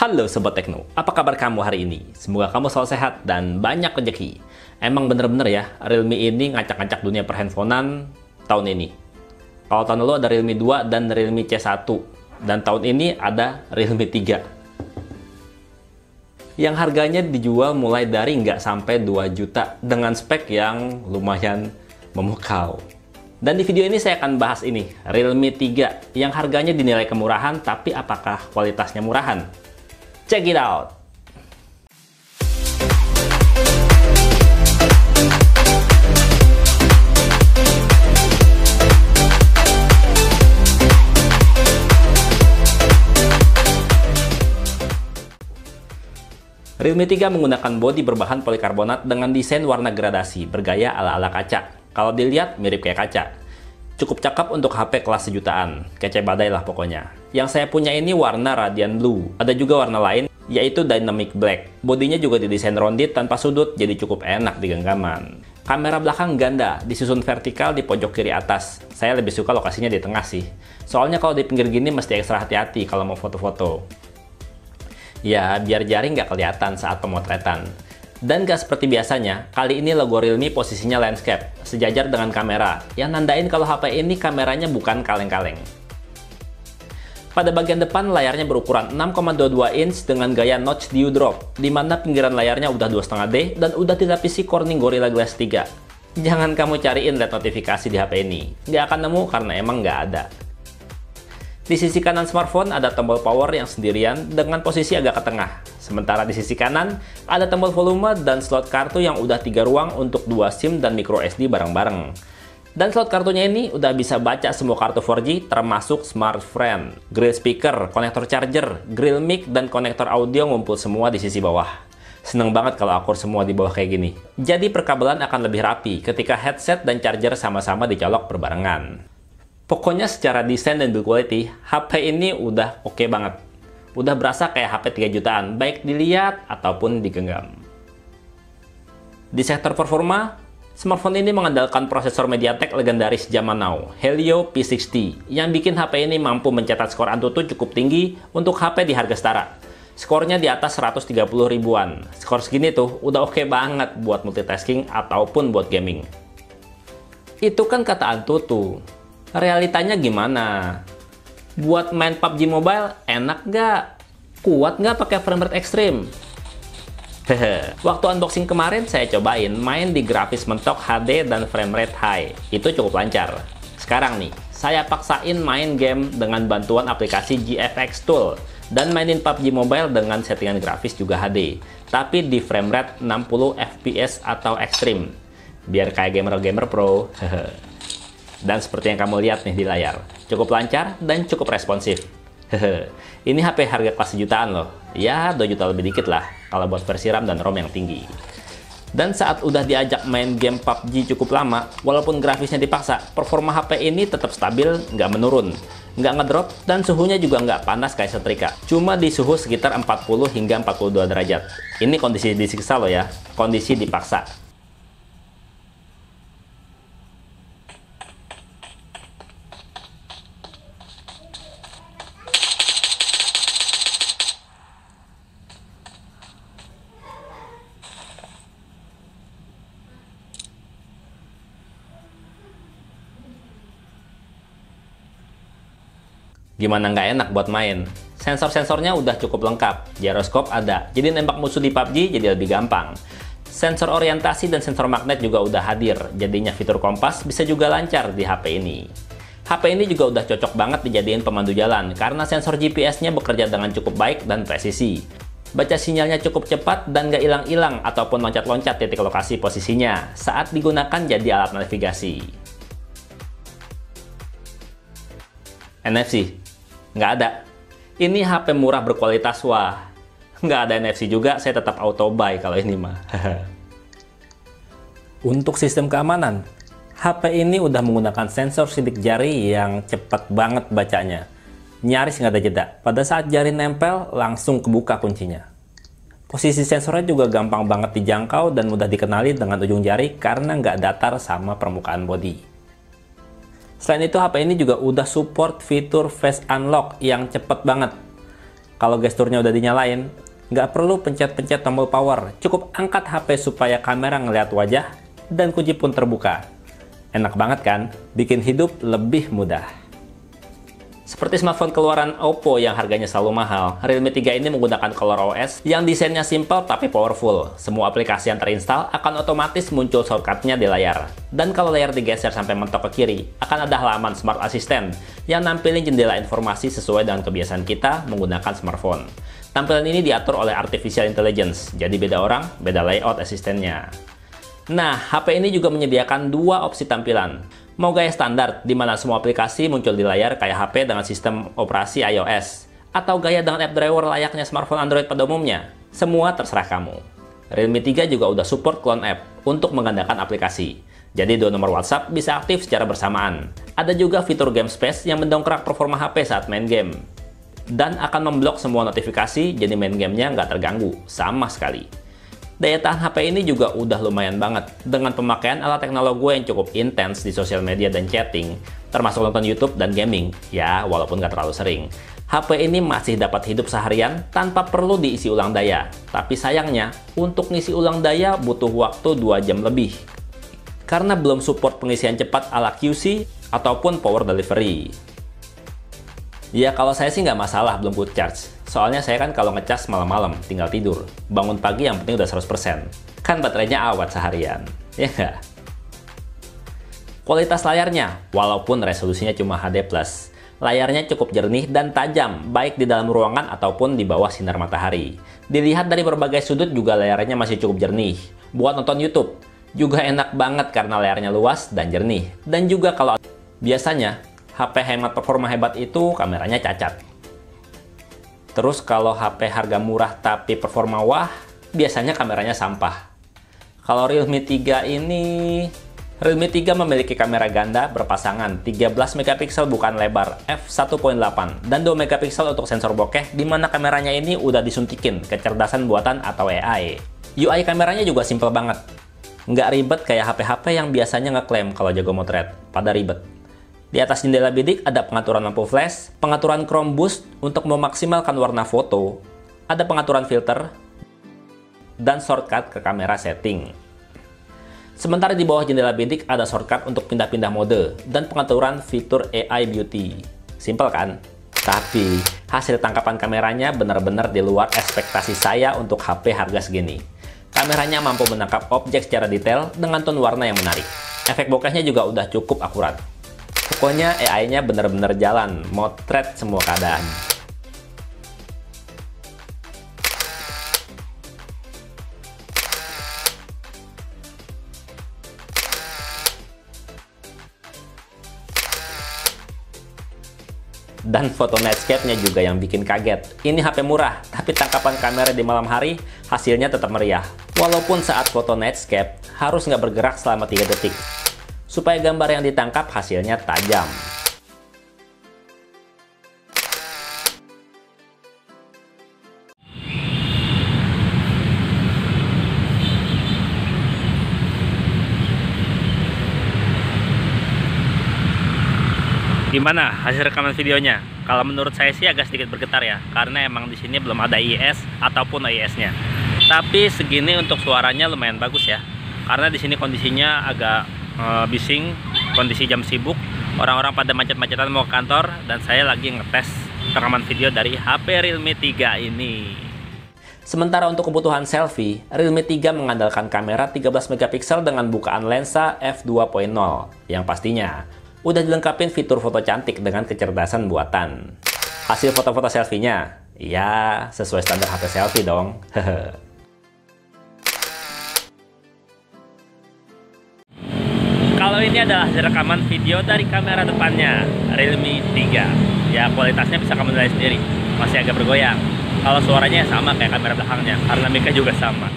Halo Sobat Tekno, apa kabar kamu hari ini? Semoga kamu selalu sehat dan banyak rezeki. Emang bener-bener ya, Realme ini ngacak-ngacak dunia perhandphonean tahun ini. Kalau tahun lalu ada Realme 2 dan Realme C1, dan tahun ini ada Realme 3. Yang harganya dijual mulai dari nggak sampai 2 juta dengan spek yang lumayan memukau. Dan di video ini saya akan bahas ini, Realme 3 yang harganya dinilai kemurahan, tapi apakah kualitasnya murahan? Check it out! Realme 3 menggunakan bodi berbahan polikarbonat dengan desain warna gradasi bergaya ala-ala kaca. Kalau dilihat mirip kayak kaca. Cukup cakep untuk HP kelas sejutaan. Kece badai lah pokoknya. Yang saya punya ini warna Radiant Blue. Ada juga warna lain, yaitu Dynamic Black. Bodinya juga didesain rounded tanpa sudut, jadi cukup enak di genggaman. Kamera belakang ganda, disusun vertikal di pojok kiri atas. Saya lebih suka lokasinya di tengah sih. Soalnya kalau di pinggir gini mesti ekstra hati-hati kalau mau foto-foto. Ya, biar jaring nggak kelihatan saat pemotretan. Dan gak seperti biasanya, kali ini logo Realme posisinya landscape, sejajar dengan kamera, yang nandain kalau HP ini kameranya bukan kaleng-kaleng. Pada bagian depan, layarnya berukuran 6,22 inch dengan gaya notch Dewdrop, di mana pinggiran layarnya udah 2,5D dan udah dilapisi Corning Gorilla Glass 3. Jangan kamu cariin LED notifikasi di HP ini, nggak akan nemu karena emang nggak ada. Di sisi kanan smartphone ada tombol power yang sendirian dengan posisi agak ke tengah. Sementara di sisi kanan ada tombol volume dan slot kartu yang udah 3 ruang untuk 2 SIM dan micro SD bareng-bareng. Dan slot kartunya ini udah bisa baca semua kartu 4G termasuk Smart Friend, grill speaker, konektor charger, grill mic, dan konektor audio ngumpul semua di sisi bawah. Seneng banget kalau akur semua di bawah kayak gini. Jadi perkabelan akan lebih rapi ketika headset dan charger sama-sama dicolok berbarengan. Pokoknya secara desain dan build quality, HP ini udah oke banget. Udah berasa kayak HP 3 jutaan, baik dilihat ataupun digenggam. Di sektor performa, smartphone ini mengandalkan prosesor MediaTek legendaris zaman now, Helio P60, yang bikin HP ini mampu mencetak skor Antutu cukup tinggi untuk HP di harga setara. Skornya di atas 130 ribuan. Skor segini tuh udah oke banget buat multitasking ataupun buat gaming. Itu kan kata Antutu. Realitanya gimana? Buat main PUBG Mobile enak nggak? Kuat nggak pakai frame rate ekstrim? Hehe. Waktu unboxing kemarin saya cobain main di grafis mentok HD dan frame rate high. Itu cukup lancar. Sekarang nih, saya paksain main game dengan bantuan aplikasi GFX Tool dan mainin PUBG Mobile dengan settingan grafis juga HD, tapi di frame rate 60 fps atau ekstrim. Biar kayak gamer-gamer pro. Dan seperti yang kamu lihat nih di layar, cukup lancar dan cukup responsif. Ini HP harga kelas sejutaan loh. Ya, 2 juta lebih dikit lah kalau buat versi RAM dan ROM yang tinggi. Dan saat udah diajak main game PUBG cukup lama, walaupun grafisnya dipaksa, performa HP ini tetap stabil, nggak menurun, nggak ngedrop, dan suhunya juga nggak panas kayak setrika. Cuma di suhu sekitar 40 hingga 42 derajat. Ini kondisi disiksa loh ya, kondisi dipaksa. Gimana nggak enak buat main? Sensor-sensornya udah cukup lengkap. Gyroscope ada, jadi nembak musuh di PUBG jadi lebih gampang. Sensor orientasi dan sensor magnet juga udah hadir, jadinya fitur kompas bisa juga lancar di HP ini. HP ini juga udah cocok banget dijadiin pemandu jalan, karena sensor GPS-nya bekerja dengan cukup baik dan presisi. Baca sinyalnya cukup cepat dan nggak hilang-hilang ataupun loncat-loncat titik lokasi posisinya saat digunakan jadi alat navigasi. NFC? Nggak ada. Ini HP murah berkualitas wah. Nggak ada NFC juga, saya tetap auto buy kalau ini mah. Untuk sistem keamanan, HP ini udah menggunakan sensor sidik jari yang cepat banget bacanya. Nyaris nggak ada jeda. Pada saat jari nempel, langsung kebuka kuncinya. Posisi sensornya juga gampang banget dijangkau dan mudah dikenali dengan ujung jari karena nggak datar sama permukaan bodi. Selain itu, HP ini juga udah support fitur Face Unlock yang cepet banget. Kalau gesturnya udah dinyalain, nggak perlu pencet-pencet tombol power, cukup angkat HP supaya kamera ngeliat wajah dan kunci pun terbuka. Enak banget kan? Bikin hidup lebih mudah. Seperti smartphone keluaran Oppo yang harganya selalu mahal, Realme 3 ini menggunakan ColorOS yang desainnya simple tapi powerful. Semua aplikasi yang terinstall akan otomatis muncul shortcut-nya di layar. Dan kalau layar digeser sampai mentok ke kiri, akan ada halaman Smart Assistant yang nampilin jendela informasi sesuai dengan kebiasaan kita menggunakan smartphone. Tampilan ini diatur oleh Artificial Intelligence, jadi beda orang, beda layout asistennya. Nah, HP ini juga menyediakan dua opsi tampilan. Mau gaya standar, di mana semua aplikasi muncul di layar kayak HP dengan sistem operasi iOS, atau gaya dengan app driver layaknya smartphone Android pada umumnya, semua terserah kamu. Realme 3 juga udah support clone app untuk menggandakan aplikasi. Jadi dua nomor WhatsApp bisa aktif secara bersamaan. Ada juga fitur Game Space yang mendongkrak performa HP saat main game. Dan akan memblok semua notifikasi, jadi main gamenya nggak terganggu sama sekali. Daya tahan HP ini juga udah lumayan banget, dengan pemakaian alat teknologi yang cukup intens di sosial media dan chatting, termasuk nonton YouTube dan gaming, ya walaupun nggak terlalu sering. HP ini masih dapat hidup seharian tanpa perlu diisi ulang daya, tapi sayangnya, untuk ngisi ulang daya butuh waktu 2 jam lebih. Karena belum support pengisian cepat ala QC ataupun power delivery. Ya kalau saya sih nggak masalah belum full charge. Soalnya saya kan kalau ngecas malam-malam, tinggal tidur. Bangun pagi yang penting udah 100%. Kan baterainya awet seharian. Ya nggak? Kualitas layarnya, walaupun resolusinya cuma HD+, layarnya cukup jernih dan tajam, baik di dalam ruangan ataupun di bawah sinar matahari. Dilihat dari berbagai sudut juga layarnya masih cukup jernih. Buat nonton YouTube, juga enak banget karena layarnya luas dan jernih. Dan juga kalau biasanya, HP hemat performa hebat itu kameranya cacat. Terus kalau HP harga murah tapi performa wah, biasanya kameranya sampah. Kalau Realme 3 ini, Realme 3 memiliki kamera ganda berpasangan 13 megapiksel bukan lebar f1.8 dan 2 megapiksel untuk sensor bokeh, di mana kameranya ini udah disuntikin kecerdasan buatan atau AI. UI kameranya juga simple banget. Nggak ribet kayak HP-HP yang biasanya ngeklaim kalau jago motret, pada ribet. Di atas jendela bidik ada pengaturan lampu flash, pengaturan Chrome Boost untuk memaksimalkan warna foto, ada pengaturan filter, dan shortcut ke kamera setting. Sementara di bawah jendela bidik ada shortcut untuk pindah-pindah mode, dan pengaturan fitur AI Beauty. Simple kan? Tapi, hasil tangkapan kameranya benar-benar di luar ekspektasi saya untuk HP harga segini. Kameranya mampu menangkap objek secara detail dengan tone warna yang menarik. Efek bokehnya juga udah cukup akurat. Pokoknya AI-nya bener-bener jalan, motret semua keadaan. Dan foto nightscape-nya juga yang bikin kaget. Ini HP murah, tapi tangkapan kamera di malam hari hasilnya tetap meriah. Walaupun saat foto nightscape harus nggak bergerak selama 3 detik. Supaya gambar yang ditangkap hasilnya tajam. Gimana hasil rekaman videonya? Kalau menurut saya sih agak sedikit bergetar ya, karena emang di sini belum ada IIS ataupun AIS-nya. Tapi segini untuk suaranya lumayan bagus ya, karena di sini kondisinya agak bising, kondisi jam sibuk, orang-orang pada macet-macetan mau ke kantor, dan saya lagi ngetes rekaman video dari HP Realme 3 ini. Sementara untuk kebutuhan selfie, Realme 3 mengandalkan kamera 13 megapiksel dengan bukaan lensa f2.0 yang pastinya udah dilengkapi fitur foto cantik dengan kecerdasan buatan. Hasil foto-foto selfie-nya, ya sesuai standar HP selfie dong. Kalau ini adalah hasil rekaman video dari kamera depannya Realme 3. Ya kualitasnya bisa kamu nilai sendiri, masih agak bergoyang. Kalau suaranya sama kayak kamera belakangnya, karena mic-nya juga sama.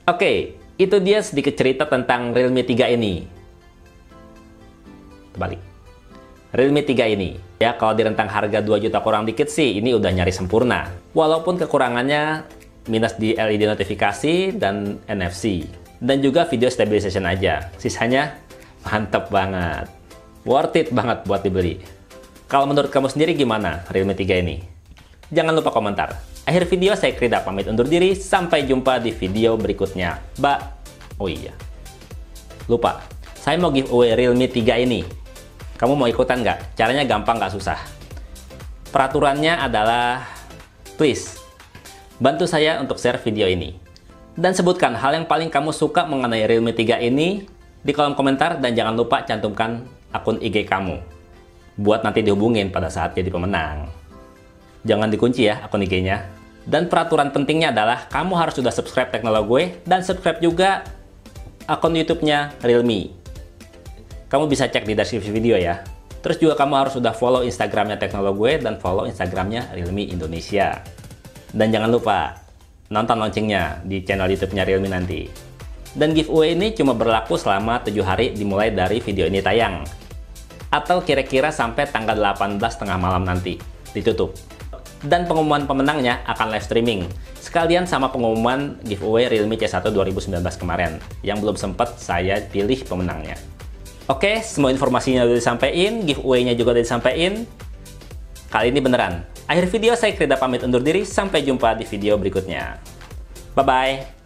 Oke, itu dia sedikit cerita tentang Realme 3 ini. Terbalik. Realme 3 ini, ya kalau di rentang harga 2 juta kurang dikit sih, ini udah nyari sempurna. Walaupun kekurangannya minus di LED notifikasi dan NFC. Dan juga video stabilization aja. Sisanya mantep banget. Worth it banget buat dibeli. Kalau menurut kamu sendiri gimana Realme 3 ini? Jangan lupa komentar. Akhir video saya Krida pamit undur diri, sampai jumpa di video berikutnya. Oh iya, lupa, saya mau giveaway Realme 3 ini. Kamu mau ikutan nggak? Caranya gampang, nggak susah. Peraturannya adalah, please, bantu saya untuk share video ini. Dan sebutkan hal yang paling kamu suka mengenai Realme 3 ini di kolom komentar, dan jangan lupa cantumkan akun IG kamu, buat nanti dihubungin pada saat jadi pemenang. Jangan dikunci ya akun IG-nya. Dan peraturan pentingnya adalah, kamu harus sudah subscribe Teknolog gue, dan subscribe juga akun YouTube-nya Realme. Kamu bisa cek di deskripsi video ya. Terus juga kamu harus sudah follow Instagramnya Teknolog gue dan follow Instagramnya Realme Indonesia. Dan jangan lupa nonton launchingnya di channel YouTube-nya Realme nanti. Dan giveaway ini cuma berlaku selama 7 hari dimulai dari video ini tayang. Atau kira-kira sampai tanggal 18 tengah malam nanti ditutup. Dan pengumuman pemenangnya akan live streaming. Sekalian sama pengumuman giveaway Realme C1 2019 kemarin, yang belum sempat saya pilih pemenangnya. Oke, semua informasinya udah disampaikan, giveaway-nya juga udah disampaikan. Kali ini beneran. Akhir video saya Krida pamit undur diri, sampai jumpa di video berikutnya. Bye-bye.